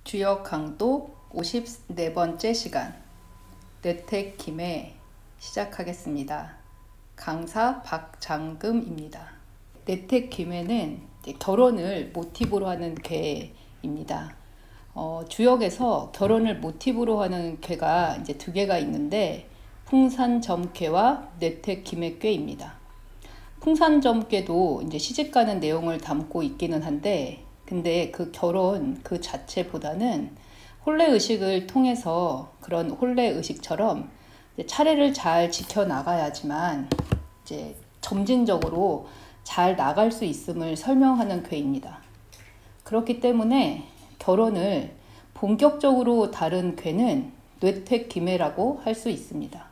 주역 강도 54번째 시간 뇌택 김해 시작하겠습니다. 강사 박장금입니다. 뇌택 김해는 결혼을 모티브로 하는 괴입니다. 주역에서 결혼을 모티브로 하는 괴가 이제 두 개가 있는데 풍산점괴와 뇌택 김해괴입니다. 풍산점괴도 이제 시집가는 내용을 담고 있기는 한데 근데 그 결혼 그 자체보다는 혼례의식을 통해서 그런 혼례의식처럼 차례를 잘 지켜나가야지만 이제 점진적으로 잘 나갈 수 있음을 설명하는 괴입니다. 그렇기 때문에 결혼을 본격적으로 다룬 괴는 뇌택김해라고 할 수 있습니다.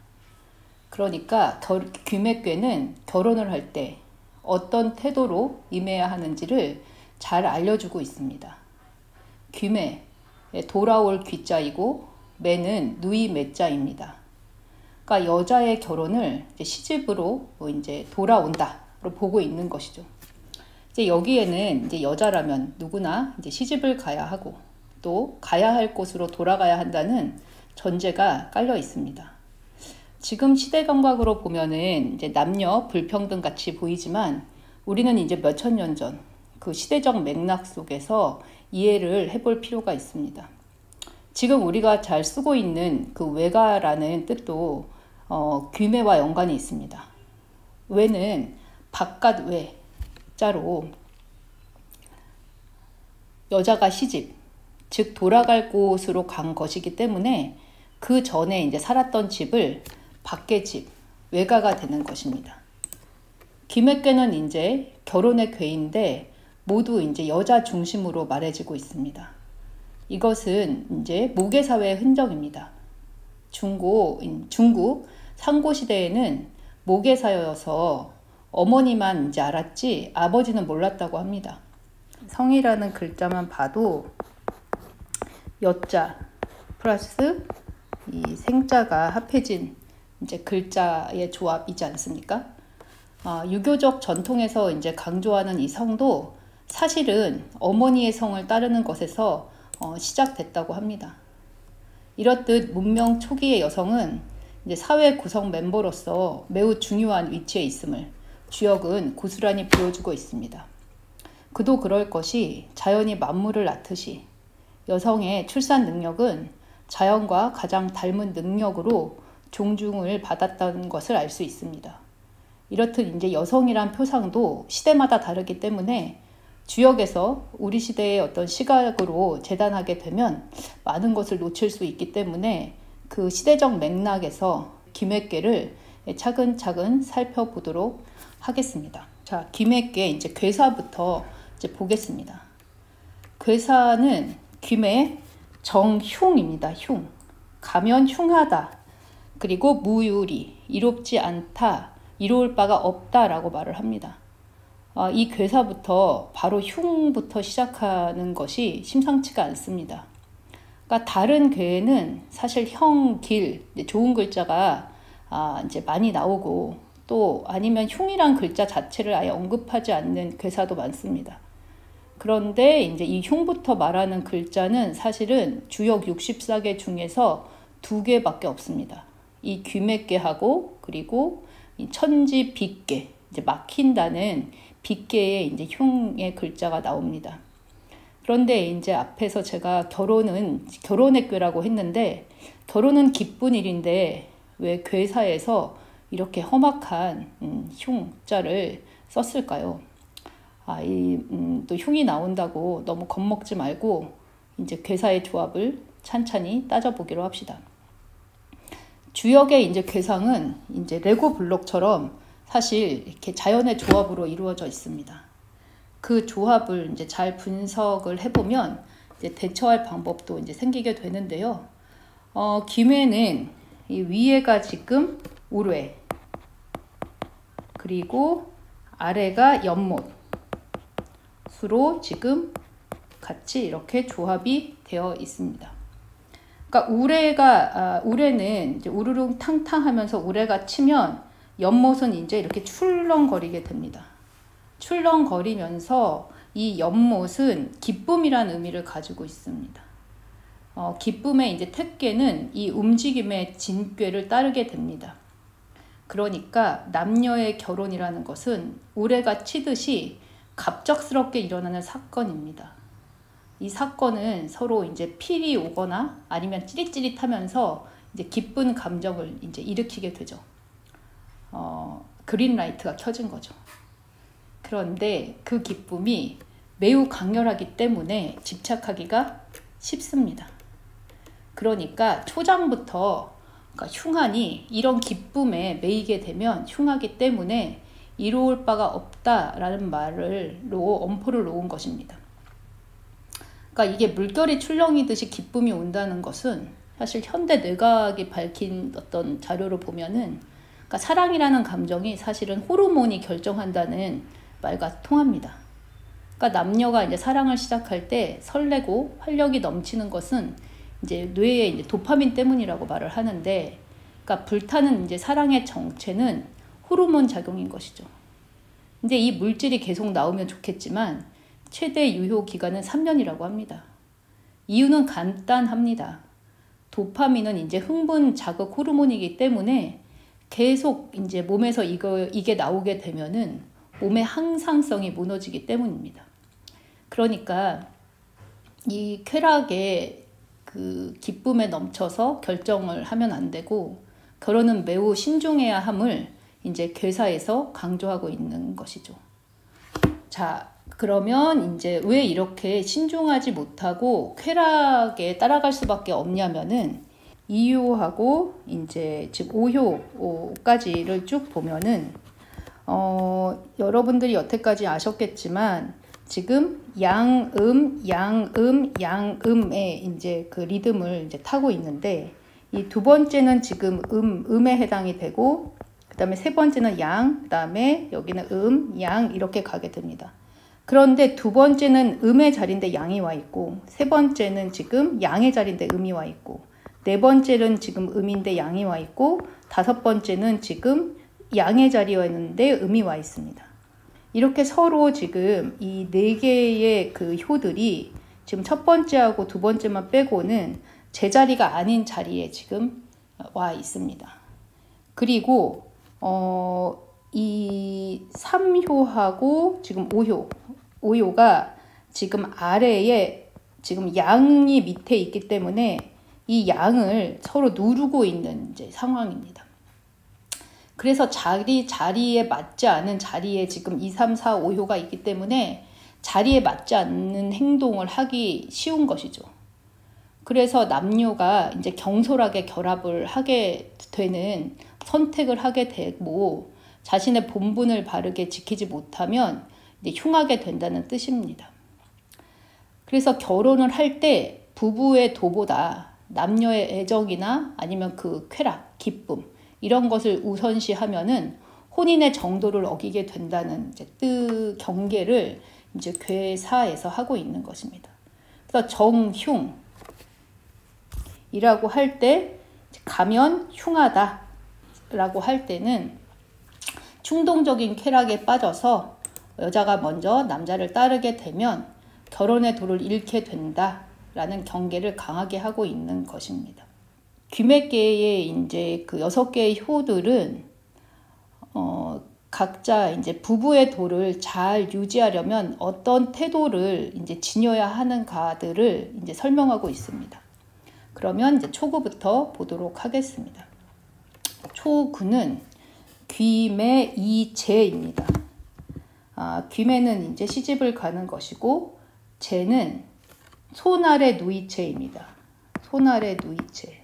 그러니까 김해괴는 결혼을 할 때 어떤 태도로 임해야 하는지를 잘 알려주고 있습니다. 귀매, 돌아올 귀자이고 매는 누이 매자입니다. 그러니까 여자의 결혼을 이제 시집으로 이제 돌아온다로 보고 있는 것이죠. 이제 여기에는 이제 여자라면 누구나 이제 시집을 가야 하고 또 가야 할 곳으로 돌아가야 한다는 전제가 깔려 있습니다. 지금 시대 감각으로 보면은 이제 남녀 불평등 같이 보이지만 우리는 이제 몇천 년 전 그 시대적 맥락 속에서 이해를 해볼 필요가 있습니다. 지금 우리가 잘 쓰고 있는 그 외가라는 뜻도 귀매와 연관이 있습니다. 외는 바깥 외자로 여자가 시집, 즉 돌아갈 곳으로 간 것이기 때문에 그 전에 이제 살았던 집을 밖의 집, 외가가 되는 것입니다. 김해괴는 이제 결혼의 괴인데 모두 이제 여자 중심으로 말해지고 있습니다. 이것은 이제 모계사회의 흔적입니다. 중국 상고시대에는 모계사여서 어머니만 이제 알았지 아버지는 몰랐다고 합니다. 성이라는 글자만 봐도 여자 플러스 이 생자가 합해진 이제 글자의 조합이지 않습니까? 유교적 전통에서 이제 강조하는 이 성도 사실은 어머니의 성을 따르는 것에서 시작됐다고 합니다. 이렇듯 문명 초기의 여성은 이제 사회 구성 멤버로서 매우 중요한 위치에 있음을 주역은 고스란히 보여주고 있습니다. 그도 그럴 것이 자연이 만물을 낳듯이 여성의 출산 능력은 자연과 가장 닮은 능력으로 존중을 받았다는 것을 알 수 있습니다. 이렇듯 이제 여성이란 표상도 시대마다 다르기 때문에 주역에서 우리 시대의 어떤 시각으로 재단하게 되면 많은 것을 놓칠 수 있기 때문에 그 시대적 맥락에서 김해괴를 차근차근 살펴보도록 하겠습니다. 자, 김해괴 이제 괴사부터 이제 보겠습니다. 괴사는 김해 정흉입니다. 흉. 가면 흉하다. 그리고 무유리, 이롭지 않다, 이로울 바가 없다라고 말을 합니다. 이 괴사부터 바로 흉부터 시작하는 것이 심상치가 않습니다. 그러니까 다른 괴에는 사실 형, 길, 좋은 글자가 이제 많이 나오고 또 아니면 흉이란 글자 자체를 아예 언급하지 않는 괴사도 많습니다. 그런데 이제 이 흉부터 말하는 글자는 사실은 주역 64개 중에서 2개밖에 없습니다. 이 귀매괴하고 그리고 이 천지 빗괴, 이제 막힌다는 빗괴에 이제 흉의 글자가 나옵니다. 그런데 이제 앞에서 제가 결혼의 괴라고 했는데 결혼은 기쁜 일인데 왜 괴사에서 이렇게 험악한 흉자를 썼을까요? 또 흉이 나온다고 너무 겁먹지 말고 이제 괴사의 조합을 찬찬히 따져보기로 합시다. 주역의 이제 괴상은 이제 레고 블록처럼 사실 이렇게 자연의 조합으로 이루어져 있습니다. 그 조합을 이제 잘 분석을 해보면 이제 대처할 방법도 이제 생기게 되는데요. 김해는 이 위에가 지금 우뢰, 그리고 아래가 연못, 수로 지금 같이 이렇게 조합이 되어 있습니다. 그러니까 우레는 이제 우르릉 탕탕하면서 우레가 치면 연못은 이제 이렇게 출렁거리게 됩니다. 출렁거리면서 이 연못은 기쁨이라는 의미를 가지고 있습니다. 기쁨의 이제 택괴는 이 움직임의 진꾀를 따르게 됩니다. 그러니까 남녀의 결혼이라는 것은 우레가 치듯이 갑작스럽게 일어나는 사건입니다. 이 사건은 서로 이제 필이 오거나 아니면 찌릿찌릿하면서 이제 기쁜 감정을 이제 일으키게 되죠. 그린라이트가 켜진 거죠. 그런데 그 기쁨이 매우 강렬하기 때문에 집착하기가 쉽습니다. 그러니까 초장부터 그러니까 흉한이 이런 기쁨에 매이게 되면 흉하기 때문에 이로울 바가 없다라는 말로 엄포를 놓은 것입니다. 그러니까 이게 물결이 출렁이듯이 기쁨이 온다는 것은 사실 현대 뇌과학이 밝힌 어떤 자료로 보면은 그러니까 사랑이라는 감정이 사실은 호르몬이 결정한다는 말과 통합니다. 그러니까 남녀가 이제 사랑을 시작할 때 설레고 활력이 넘치는 것은 이제 뇌의 이제 도파민 때문이라고 말을 하는데, 그러니까 불타는 이제 사랑의 정체는 호르몬 작용인 것이죠. 이제 이 물질이 계속 나오면 좋겠지만 최대 유효 기간은 3년이라고 합니다. 이유는 간단합니다. 도파민은 이제 흥분 자극 호르몬이기 때문에 계속 이제 몸에서 이게 나오게 되면은 몸의 항상성이 무너지기 때문입니다. 그러니까 이 쾌락에 그 기쁨에 넘쳐서 결정을 하면 안 되고 결혼은 매우 신중해야 함을 이제 괴사에서 강조하고 있는 것이죠. 자, 그러면 이제 왜 이렇게 신중하지 못하고 쾌락에 따라갈 수밖에 없냐면은 2효하고 이제 즉 5효까지를 쭉 보면은 여러분들이 여태까지 아셨겠지만 지금 양음의 이제 그 리듬을 이제 타고 있는데 이 두 번째는 지금 음에 해당이 되고 그 다음에 세 번째는 양, 그 다음에 여기는 양 이렇게 가게 됩니다. 그런데 두 번째는 음의 자리인데 양이 와 있고 세 번째는 지금 양의 자리인데 음이 와 있고 네 번째는 지금 음인데 양이 와 있고 다섯 번째는 지금 양의 자리에 있는데 음이 와 있습니다. 이렇게 서로 지금 이 네 개의 그 효들이 지금 첫 번째하고 두 번째만 빼고는 제자리가 아닌 자리에 지금 와 있습니다. 그리고 이 3효하고 지금 5효가 지금 아래에 지금 양이 밑에 있기 때문에 이 양을 서로 누르고 있는 이제 상황입니다. 그래서 자리에 맞지 않은 자리에 지금 2, 3, 4, 5효가 있기 때문에 자리에 맞지 않는 행동을 하기 쉬운 것이죠. 그래서 남녀가 이제 경솔하게 결합을 하게 되는 선택을 하게 되고 자신의 본분을 바르게 지키지 못하면 이제 흉하게 된다는 뜻입니다. 그래서 결혼을 할 때 부부의 도보다 남녀의 애정이나 아니면 그 쾌락, 기쁨 이런 것을 우선시하면은 혼인의 정도를 어기게 된다는 이제 경계를 이제 괴사에서 하고 있는 것입니다. 그래서 정흉이라고 할 때 가면 흉하다라고 할 때는 충동적인 쾌락에 빠져서 여자가 먼저 남자를 따르게 되면 결혼의 도를 잃게 된다라는 경계를 강하게 하고 있는 것입니다. 귀맥계의 이제 그 6개의 효들은 각자 이제 부부의 도를 잘 유지하려면 어떤 태도를 이제 지녀야 하는가들을 이제 설명하고 있습니다. 그러면 이제 초구부터 보도록 하겠습니다. 초구는 귀매이제입니다. 귀매는 이제 시집을 가는 것이고 제는 손 아래 누이체입니다. 손 아래 누이체.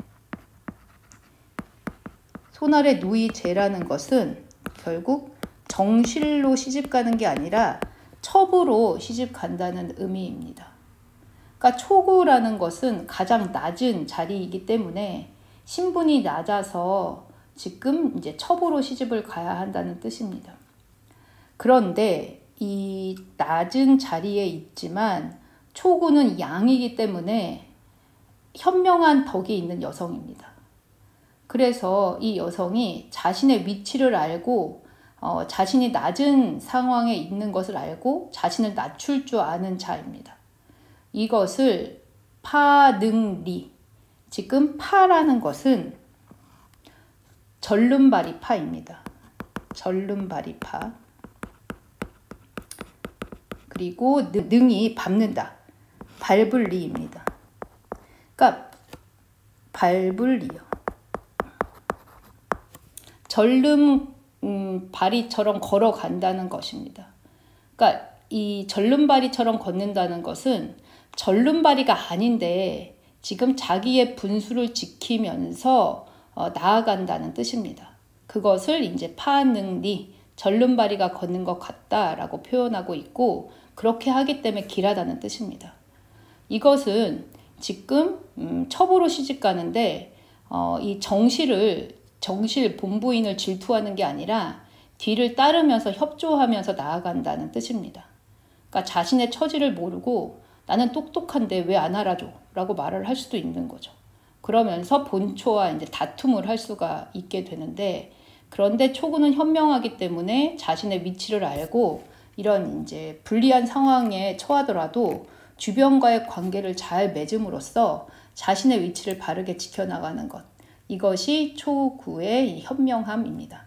손 아래 누이제라는 것은 결국 정실로 시집 가는 게 아니라 첩으로 시집 간다는 의미입니다. 그러니까 초구라는 것은 가장 낮은 자리이기 때문에 신분이 낮아서 지금 이제 첩으로 시집을 가야 한다는 뜻입니다. 그런데 이 낮은 자리에 있지만 초구는 양이기 때문에 현명한 덕이 있는 여성입니다. 그래서 이 여성이 자신의 위치를 알고 자신이 낮은 상황에 있는 것을 알고 자신을 낮출 줄 아는 자입니다. 이것을 파능리. 지금 파라는 것은 절름발이 파입니다. 절름발이 파. 그리고 능이 밟는다. 밟을 리입니다. 그러니까 밟을 리요. 절름 바리처럼 걸어간다는 것입니다. 그러니까 이 절름바리처럼 걷는다는 것은 절름바리가 아닌데 지금 자기의 분수를 지키면서 나아간다는 뜻입니다. 그것을 이제 파능리, 절름바리가 걷는 것 같다라고 표현하고 있고, 그렇게 하기 때문에 길하다는 뜻입니다. 이것은 지금 첩으로 시집 가는데 이 정실 본부인을 질투하는 게 아니라 뒤를 따르면서 협조하면서 나아간다는 뜻입니다. 그러니까 자신의 처지를 모르고 나는 똑똑한데 왜 안 알아줘? 라고 말을 할 수도 있는 거죠. 그러면서 본초와 이제 다툼을 할 수가 있게 되는데, 그런데 초구는 현명하기 때문에 자신의 위치를 알고 이런 이제 불리한 상황에 처하더라도 주변과의 관계를 잘 맺음으로써 자신의 위치를 바르게 지켜나가는 것. 이것이 초구의 현명함입니다.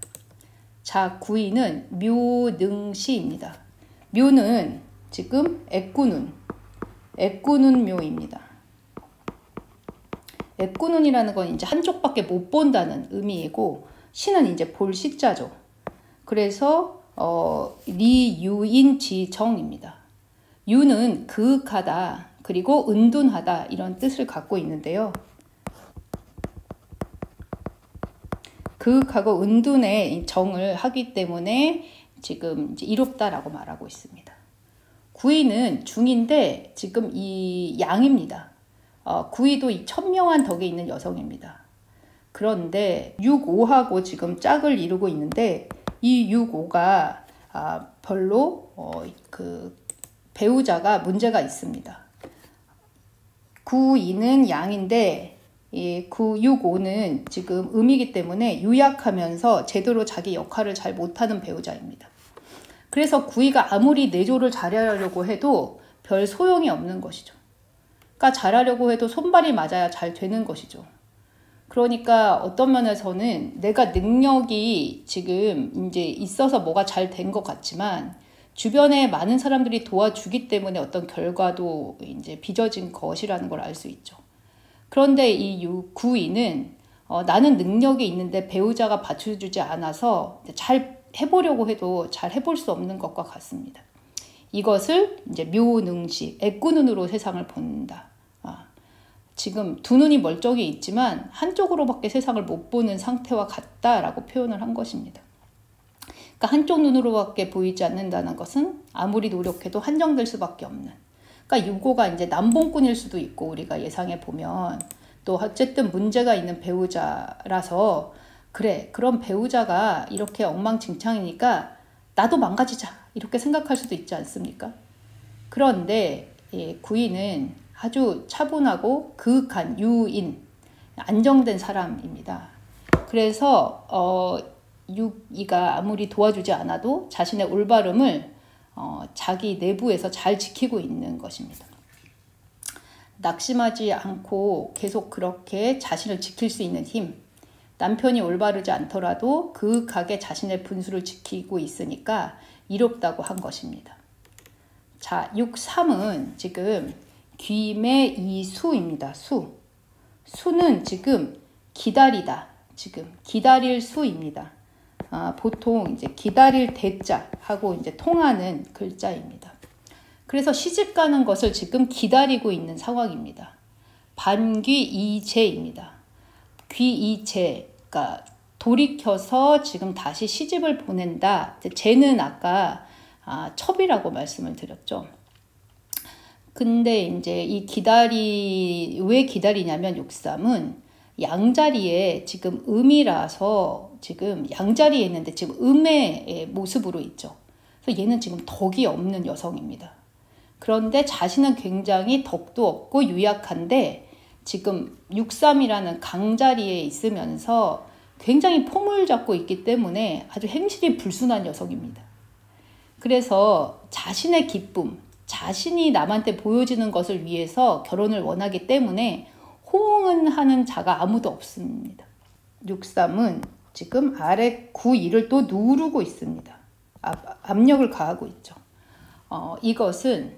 자, 구이는 묘능시입니다. 묘는 지금 애꾸눈 묘입니다. 애꾸눈이라는 건 이제 한쪽밖에 못 본다는 의미이고, 시는 이제 볼 시자죠. 그래서 리유인지정입니다. 유는 그윽하다, 그리고 은둔하다 이런 뜻을 갖고 있는데요. 그윽하고 은둔의 정을 하기 때문에 지금 이제 이롭다라고 말하고 있습니다. 구이는 중인데 지금 이 양입니다. 구이도 이 천명한 덕에 있는 여성입니다. 그런데 6,5하고 지금 짝을 이루고 있는데 이 6,5가 별로 그 배우자가 문제가 있습니다. 9,2는 양인데 이 6,5는 지금 음이기 때문에 유약하면서 제대로 자기 역할을 잘 못하는 배우자입니다. 그래서 구이가 아무리 내조를 잘하려고 해도 별 소용이 없는 것이죠. 그러니까 잘하려고 해도 손발이 맞아야 잘 되는 것이죠. 그러니까 어떤 면에서는 내가 능력이 지금 이제 있어서 뭐가 잘 된 것 같지만 주변에 많은 사람들이 도와주기 때문에 어떤 결과도 이제 빚어진 것이라는 걸 알 수 있죠. 그런데 이 구이는 나는 능력이 있는데 배우자가 받쳐주지 않아서 잘 해보려고 해도 잘 해볼 수 없는 것과 같습니다. 이것을 이제 묘능시, 애꾸눈으로 세상을 본다. 지금 두 눈이 멀쩡히 있지만 한쪽으로밖에 세상을 못 보는 상태와 같다라고 표현을 한 것입니다. 그러니까 한쪽 눈으로밖에 보이지 않는다는 것은 아무리 노력해도 한정될 수밖에 없는. 그러니까 유고가 이제 남봉꾼일 수도 있고 우리가 예상해 보면 또 어쨌든 문제가 있는 배우자라서 그래, 그런 배우자가 이렇게 엉망진창이니까 나도 망가지자 이렇게 생각할 수도 있지 않습니까? 그런데 구이는 아주 차분하고 그윽한 유인, 안정된 사람입니다. 그래서 유이가 아무리 도와주지 않아도 자신의 올바름을 자기 내부에서 잘 지키고 있는 것입니다. 낙심하지 않고 계속 그렇게 자신을 지킬 수 있는 힘, 남편이 올바르지 않더라도 그윽하게 자신의 분수를 지키고 있으니까 이롭다고 한 것입니다. 자, 6.3은 지금 귀의 이수입니다. 수는 지금 기다리다, 지금 기다릴 수입니다. 보통 이제 기다릴 대자 하고 이제 통하는 글자입니다. 그래서 시집 가는 것을 지금 기다리고 있는 상황입니다. 반귀이제입니다. 귀이제가 돌이켜서 지금 다시 시집을 보낸다. 제는 아까 첩이라고 말씀을 드렸죠. 근데 이제 왜 기다리냐면 6.3은 양자리에 지금 음이라서 지금 양자리에 있는데 지금 음의 모습으로 있죠. 그래서 얘는 지금 덕이 없는 여성입니다. 그런데 자신은 굉장히 덕도 없고 유약한데 지금 6.3이라는 강자리에 있으면서 굉장히 폼을 잡고 있기 때문에 아주 행실이 불순한 여성입니다. 그래서 자신의 기쁨, 자신이 남한테 보여지는 것을 위해서 결혼을 원하기 때문에 호응은 하는 자가 아무도 없습니다. 6.3은 지금 아래 9.2를 또 누르고 있습니다. 압력을 가하고 있죠. 이것은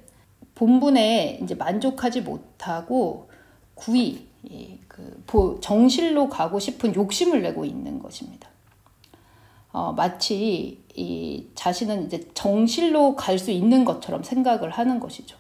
본분에 이제 만족하지 못하고 9.2, 정실로 가고 싶은 욕심을 내고 있는 것입니다. 마치 이 자신은 이제 정실로 갈 수 있는 것처럼 생각을 하는 것이죠.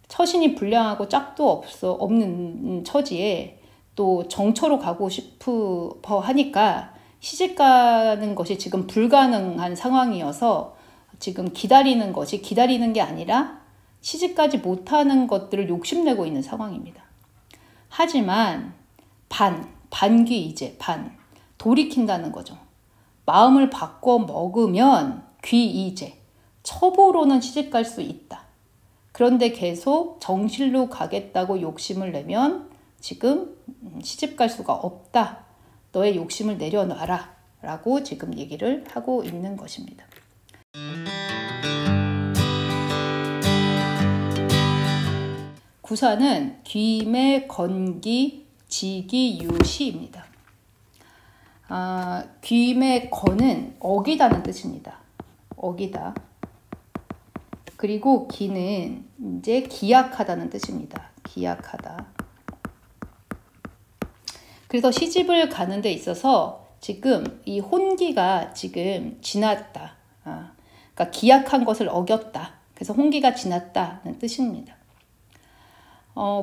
처신이 불량하고 짝도 없는 처지에 또 정처로 가고 싶어 하니까 시집가는 것이 지금 불가능한 상황이어서 지금 기다리는 것이 기다리는 게 아니라 시집가지 못하는 것들을 욕심내고 있는 상황입니다. 하지만 반귀이제, 돌이킨다는 거죠. 마음을 바꿔 먹으면 귀이제, 첩으로는 시집갈 수 있다. 그런데 계속 정실로 가겠다고 욕심을 내면 지금 시집갈 수가 없다. 너의 욕심을 내려놔라 라고 지금 얘기를 하고 있는 것입니다. 구사는 귀매, 건기, 지기, 유시입니다. 귀매, 건은 어기다는 뜻입니다. 어기다. 그리고 기는 이제 기약하다는 뜻입니다. 기약하다. 그래서 시집을 가는 데 있어서 지금 이 혼기가 지금 지났다. 그러니까 기약한 것을 어겼다. 그래서 혼기가 지났다는 뜻입니다.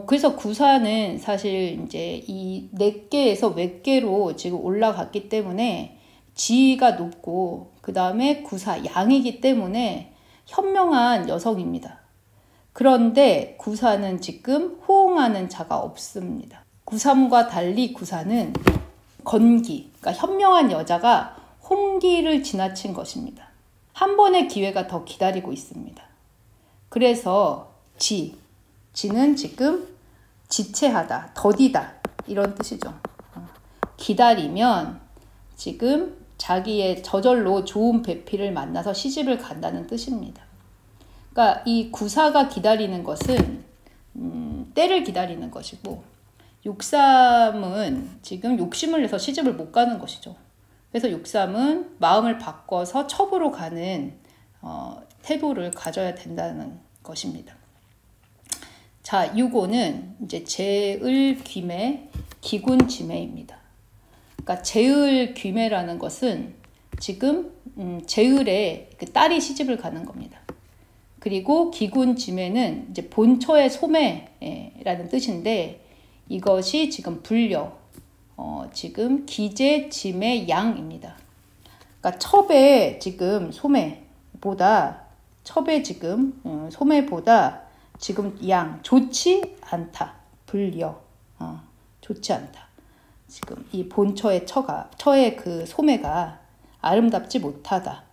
그래서 구사는 사실 이제 이 내계에서 외계로 지금 올라갔기 때문에 지위가 높고 그 다음에 구사 양이기 때문에 현명한 여성입니다. 그런데 구사는 지금 호응하는 자가 없습니다. 구삼과 달리 구사는 건기, 그러니까 현명한 여자가 홍기를 지나친 것입니다. 한 번의 기회가 더 기다리고 있습니다. 그래서 지는 지금 지체하다, 더디다 이런 뜻이죠. 기다리면 지금 자기의 저절로 좋은 배필을 만나서 시집을 간다는 뜻입니다. 그러니까 이 구사가 기다리는 것은 때를 기다리는 것이고 6.3은 지금 욕심을 내서 시집을 못 가는 것이죠. 그래서 6.3은 마음을 바꿔서 첩으로 가는 태도를 가져야 된다는 것입니다. 자, 6.5는 이제 제을, 귀매, 기군, 지매입니다. 그러니까 제을, 귀매라는 것은 지금 제을의 그 딸이 시집을 가는 겁니다. 그리고 기군, 지매는 이제 본처의 소매라는 뜻인데 이것이 지금 불려 지금 기재, 지매, 양입니다. 그러니까 첩의 지금 소매보다 지금 양, 좋지 않다. 불려, 좋지 않다. 지금 이 본처의 처의 그 소매가 아름답지 못하다.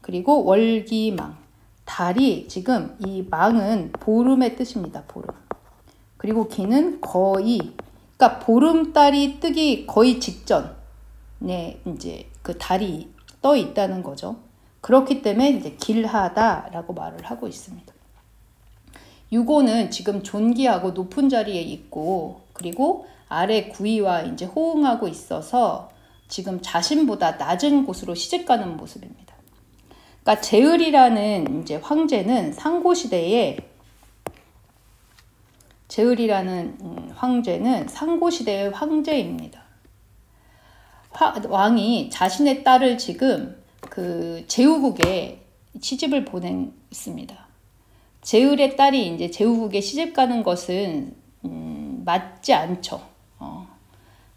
그리고 월기망, 달이 지금 이 망은 보름의 뜻입니다. 보름. 그리고 기는 거의, 그러니까 보름달이 뜨기 거의 직전에 이제 그 달이 떠 있다는 거죠. 그렇기 때문에 이제 길하다라고 말을 하고 있습니다. 6.5는 지금 존귀하고 높은 자리에 있고 그리고 아래 9.2와 이제 호응하고 있어서 지금 자신보다 낮은 곳으로 시집가는 모습입니다. 그러니까 제을이라는 이제 황제는 상고시대의 상고시대의 황제입니다. 왕이 자신의 딸을 지금 그 제후국에 시집을 보냈습니다. 제을의 딸이 이제 제후국에 시집 가는 것은 맞지 않죠.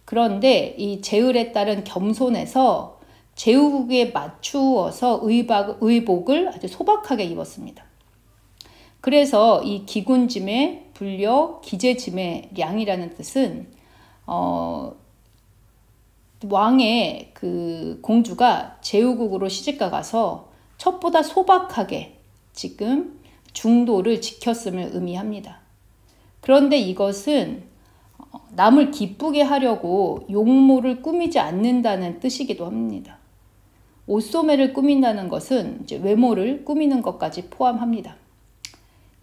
그런데 이 제을의 딸은 겸손해서 제후국에 맞추어서 의복을 아주 소박하게 입었습니다. 그래서 이 기군짐의 불려 기재짐의 량이라는 뜻은 왕의 그 공주가 제후국으로 시집가 가서 첩보다 소박하게 지금 중도를 지켰음을 의미합니다. 그런데 이것은 남을 기쁘게 하려고 용모를 꾸미지 않는다는 뜻이기도 합니다. 옷소매를 꾸민다는 것은 이제 외모를 꾸미는 것까지 포함합니다.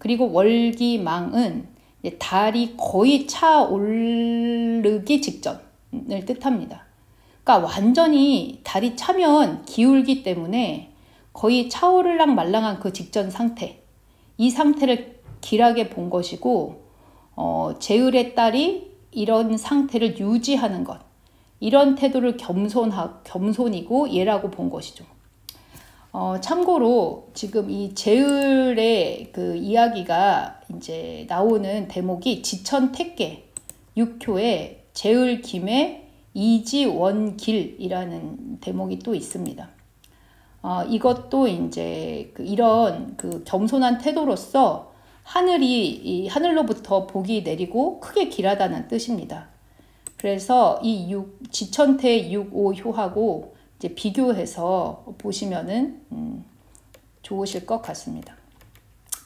그리고 월기망은 달이 거의 차오르기 직전을 뜻합니다. 그러니까 완전히 달이 차면 기울기 때문에 거의 차오르락 말랑한 그 직전 상태, 이 상태를 길하게 본 것이고, 제을의 딸이 이런 상태를 유지하는 것, 이런 태도를 겸손이고 예라고 본 것이죠. 참고로 지금 이 제을의 그 이야기가 이제 나오는 대목이 지천택계 6효에 제을 김의 이지원길이라는 대목이 또 있습니다. 이것도 이제 이런 겸손한 태도로서 하늘로부터 복이 내리고 크게 길하다는 뜻입니다. 그래서 이 지천태 6,5효하고 이제 비교해서 보시면은 좋으실 것 같습니다.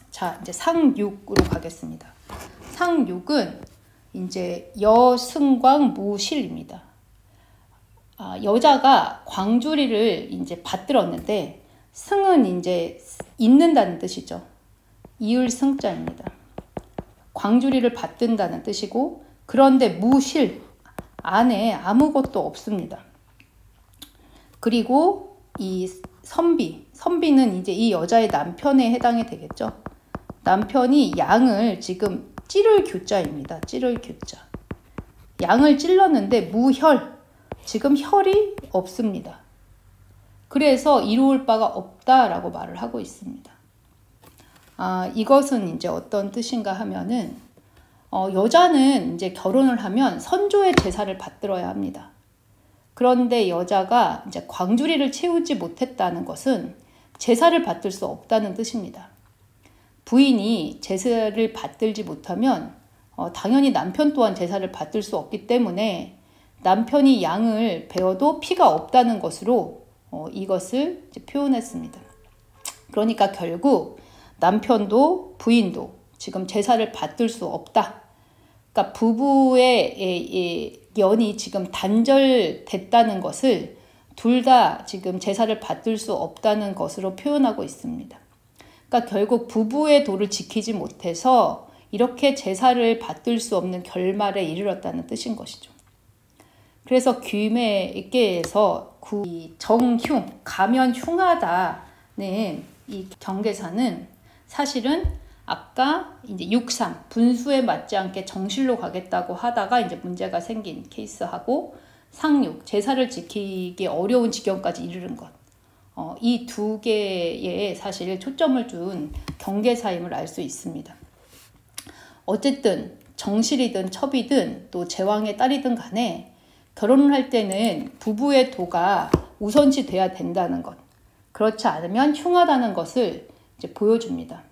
자, 이제 상6으로 가겠습니다. 상6은 이제 여승광 무실입니다. 여자가 광주리를 이제 받들었는데, 승은 이제 잇는다는 뜻이죠. 이을 승자입니다. 광주리를 받든다는 뜻이고, 그런데 무실, 안에 아무것도 없습니다. 그리고 이 선비는 이제 이 여자의 남편에 해당이 되겠죠. 남편이 양을 지금 찌를 규자입니다. 찌를 규자. 양을 찔렀는데 무혈, 지금 혈이 없습니다. 그래서 이루을 바가 없다라고 말을 하고 있습니다. 이것은 이제 어떤 뜻인가 하면은, 여자는 이제 결혼을 하면 선조의 제사를 받들어야 합니다. 그런데 여자가 이제 광주리를 채우지 못했다는 것은 제사를 받들 수 없다는 뜻입니다. 부인이 제사를 받들지 못하면 당연히 남편 또한 제사를 받들 수 없기 때문에 남편이 양을 베어도 피가 없다는 것으로 이것을 이제 표현했습니다. 그러니까 결국 남편도 부인도 지금 제사를 받들 수 없다. 그러니까 부부의 연이 지금 단절됐다는 것을 둘 다 지금 제사를 받들 수 없다는 것으로 표현하고 있습니다. 그러니까 결국 부부의 도를 지키지 못해서 이렇게 제사를 받들 수 없는 결말에 이르렀다는 뜻인 것이죠. 그래서 귀매계에서 정흉, 가면 흉하다는 이 경계사는 사실은 아까 이제 6.3 분수에 맞지 않게 정실로 가겠다고 하다가 이제 문제가 생긴 케이스하고 상6 제사를 지키기 어려운 지경까지 이르는 것, 이 두 개에 사실 초점을 둔 경계사임을 알 수 있습니다. 어쨌든 정실이든 첩이든 또 제왕의 딸이든 간에 결혼을 할 때는 부부의 도가 우선시 돼야 된다는 것, 그렇지 않으면 흉하다는 것을 이제 보여줍니다.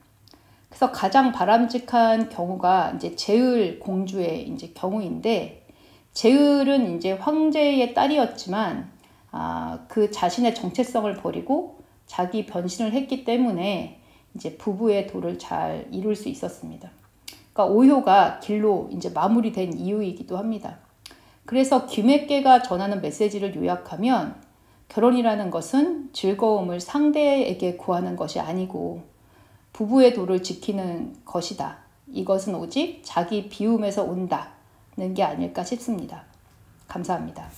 그래서 가장 바람직한 경우가 이제 제을 공주의 이제 경우인데, 제을은 이제 황제의 딸이었지만 그 자신의 정체성을 버리고 자기 변신을 했기 때문에 이제 부부의 도를 잘 이룰 수 있었습니다. 그러니까 오효가 길로 이제 마무리된 이유이기도 합니다. 그래서 귀매께가 전하는 메시지를 요약하면, 결혼이라는 것은 즐거움을 상대에게 구하는 것이 아니고 부부의 도를 지키는 것이다. 이것은 오직 자기 비움에서 온다는 게 아닐까 싶습니다. 감사합니다.